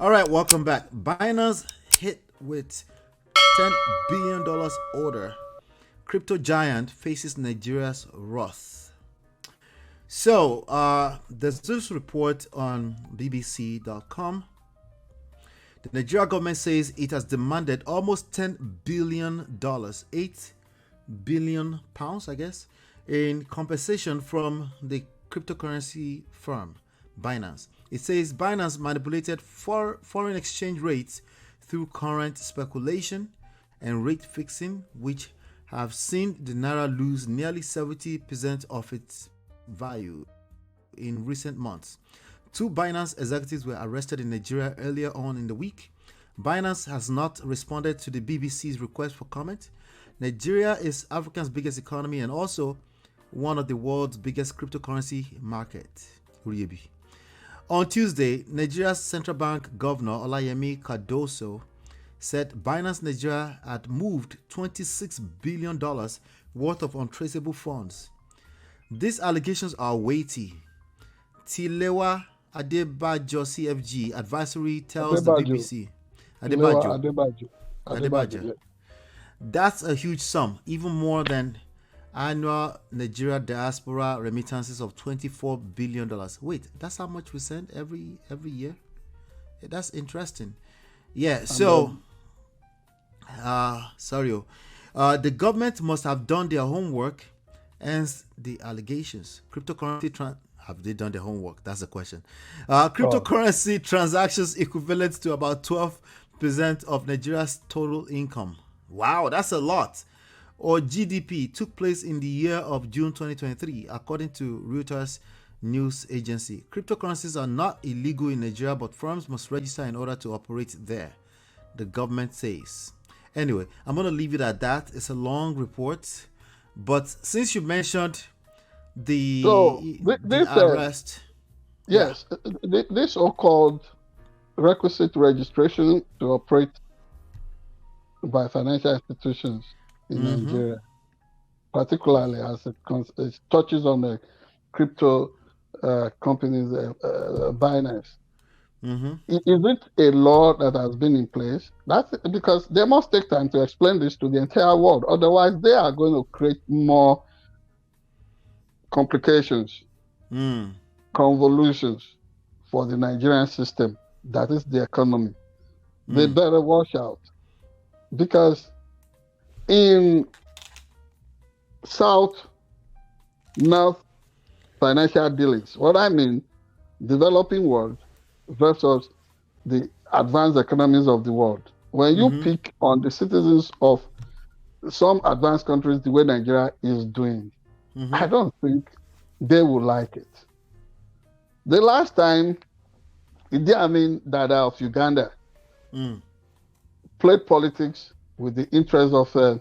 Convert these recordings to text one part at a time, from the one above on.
All right, welcome back. Binance hit with $10 billion order. Crypto giant faces Nigeria's wrath. So, there's this report on BBC.com. The Nigeria government says it has demanded almost $10 billion, 8 billion pounds, I guess, in compensation from the cryptocurrency firm Binance. It says Binance manipulated foreign exchange rates through current speculation and rate fixing, which have seen the naira lose nearly 70% of its value in recent months. Two Binance executives were arrested in Nigeria earlier on in the week. Binance has not responded to the BBC's request for comment. Nigeria is Africa's biggest economy and also one of the world's biggest cryptocurrency market. On Tuesday, Nigeria's central bank governor Olayemi Cardoso said Binance Nigeria had moved $26 billion worth of untraceable funds. These allegations are weighty. Tilewa Adebajo CFG advisory tells the BBC. Adebajo. That's a huge sum, even more than annual Nigeria diaspora remittances of $24 billion. Wait, that's how much we send every year? That's interesting. Yeah, so the government must have done their homework, hence the allegations. Have they done their homework? That's the question. Cryptocurrency transactions equivalent to about 12% of Nigeria's total income. Wow, that's a lot. Or GDP took place in the year of June 2023, according to Reuters news agency. Cryptocurrencies are not illegal in Nigeria, but firms must register in order to operate there, the government says. Anyway, I'm going to leave it at that. It's a long report. But since you mentioned the arrest. Yes, this so-called requisite registration to operate by financial institutions in Nigeria, particularly as it touches on the crypto companies, Binance. Is it a law that has been in place? That's because they must take time to explain this to the entire world. Otherwise, they are going to create more complications, convolutions for the Nigerian system, that is the economy. They better watch out. Because in South-North financial dealings, what I mean, developing world versus the advanced economies of the world, when you pick on the citizens of some advanced countries the way Nigeria is doing, I don't think they will like it. The last time Idi Amin Dada of Uganda played politics with the interest of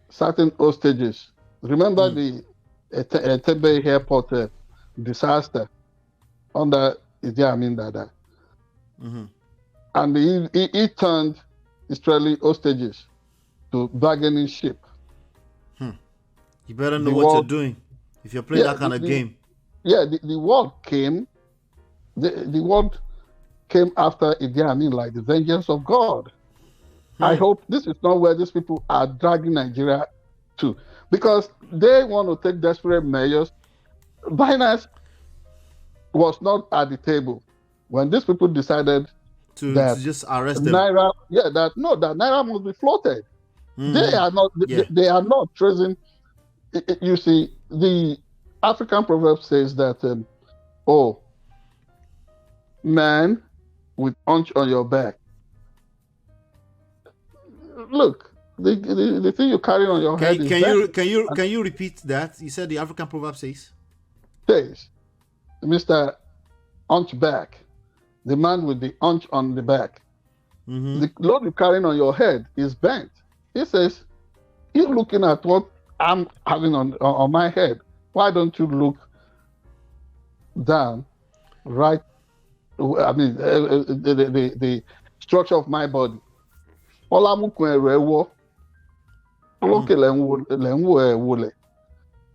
certain hostages. Remember the Entebbe airport disaster under Idi Amin Dada? And he turned Israeli hostages to bargaining chip. You better know what you're doing if you're playing that kind of game. Yeah, the world came. The world came after Idi Amin like the vengeance of God. I hope this is not where these people are dragging Nigeria to, because they want to take desperate measures. Binance was not at the table when these people decided to just arrest them. Naira, that Naira must be floated. They are not. They are not tracing. You see, the African proverb says that, man with hunch on your back. Look, the thing you carry on your head. Can you repeat that? You said the African proverb says, Mr. Hunchback, the man with the hunch on the back. The load you're carrying on your head is bent. He says, you're looking at what I'm having on my head. Why don't you look down, right? I mean, the structure of my body.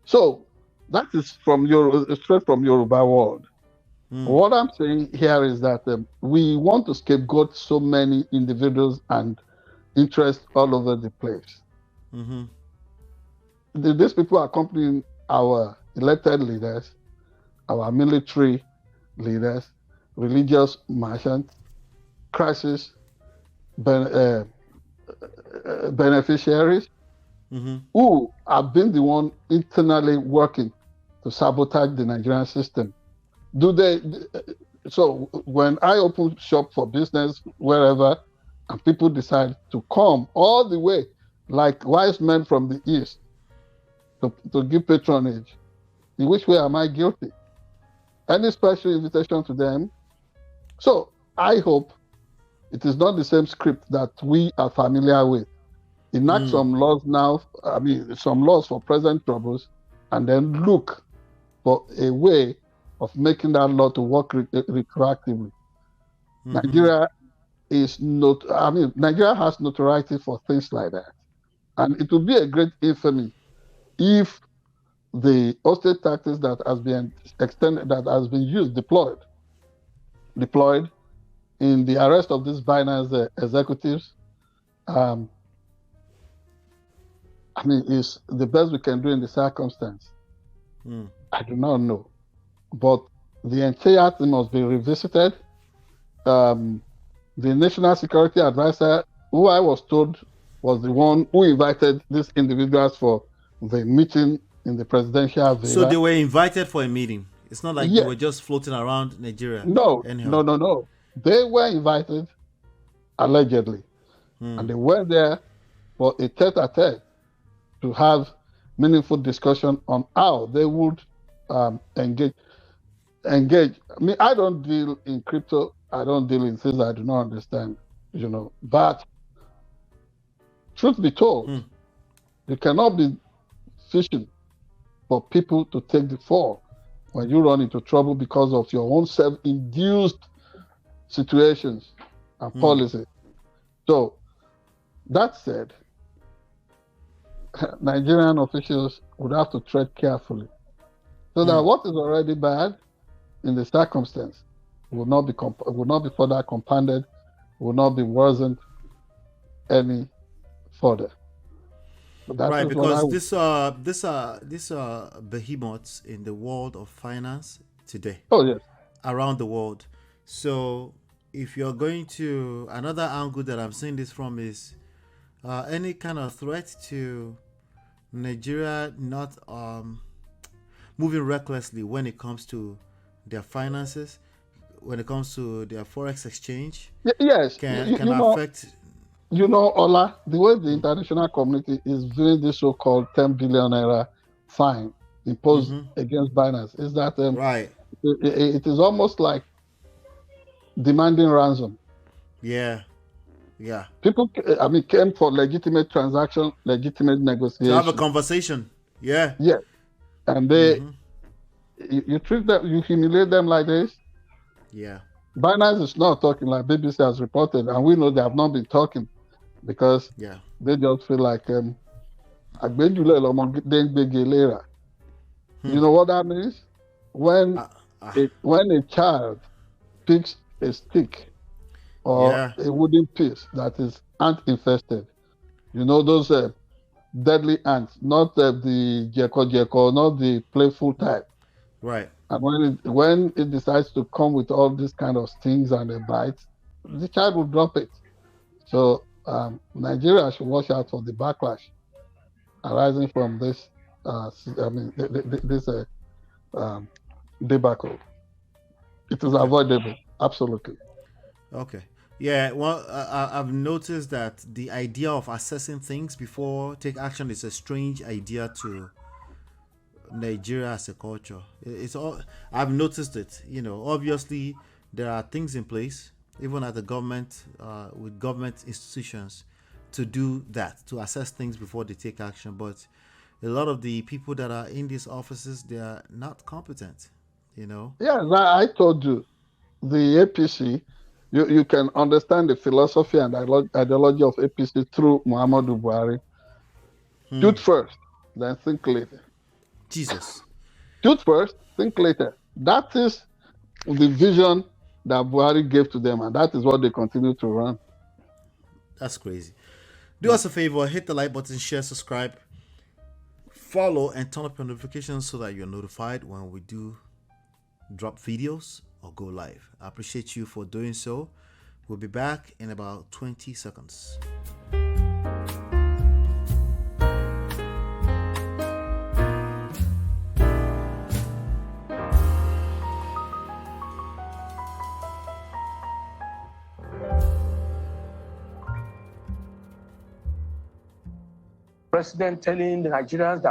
So that is straight from Yoruba world. What I'm saying here is that we want to scapegoat so many individuals and interests all over the place. Mm-hmm. These people are accompanying our elected leaders, our military leaders, religious merchants, crisis beneficiaries Mm-hmm. who have been the one internally working to sabotage the Nigerian system. Do they? So when I open shop for business wherever, and people decide to come all the way, like wise men from the east, to give patronage, in which way am I guilty? Any special invitation to them? So I hope it is not the same script that we are familiar with. Enact some laws now, some laws for present troubles, and then look for a way of making that law to work retroactively. Mm-hmm. Nigeria Nigeria has notoriety for things like that. And it would be a great infamy if the hostage tactics that has been extended, that has been deployed in the arrest of these Binance executives, um, is the best we can do in the circumstance. I do not know. But the entire thing must be revisited. The National Security Advisor, who I was told was the one who invited these individuals for the meeting in the presidential So villa. they were invited for a meeting. It's not like they Yes. were just floating around Nigeria. No, Anyhow. no, no, no. They were invited, allegedly. And they went there for a tete-a-tete to have meaningful discussion on how they would engage. I don't deal in crypto. I don't deal in things I do not understand, But truth be told, you cannot be fishing for people to take the fall when you run into trouble because of your own self-induced situations and policies. So that said, Nigerian officials would have to tread carefully so that what is already bad in the circumstance will not be further compounded, will not be worsened any further. Right, because these behemoths in the world of finance today. Oh yes. Around the world. So if you're going to, another angle that I'm seeing this from is any kind of threat to Nigeria not moving recklessly when it comes to their finances, when it comes to their forex exchange. Yes, can affect. Ola, the way the international community is viewing this so-called 10 billion naira fine imposed against Binance is that right. It is almost like demanding ransom. Yeah. People, came for legitimate transaction, legitimate negotiation. To have a conversation. Yeah. Yes. And they, you treat them, you humiliate them like this. Yeah. Binance is not talking like BBC has reported, and we know they have not been talking because they just feel like you know what that means? When a child picks a stick or a wooden piece that is ant infested, those deadly ants, not the gecko, not the playful type. Right. And when it decides to come with all these kind of stings and bites, the child will drop it. So Nigeria should watch out for the backlash arising from this. This debacle. It is avoidable, absolutely. Okay. Yeah. Well, I've noticed that the idea of assessing things before take action is a strange idea to Nigeria as a culture. It's all I've noticed it. Obviously there are things in place, even at the government, with government institutions, to do that, to assess things before they take action. But a lot of the people that are in these offices, they are not competent. Yeah, I told you, the APC. You can understand the philosophy and ideology of APC through Muhammadu Buhari. Shoot first, then think later. Jesus. Shoot first, think later. That is the vision that Buhari gave to them, and that is what they continue to run. That's crazy. Do us a favor, hit the like button, share, subscribe, follow, and turn up your notifications so that you're notified when we do drop videos or go live. I appreciate you for doing so. We'll be back in about 20 seconds. President telling the Nigerians that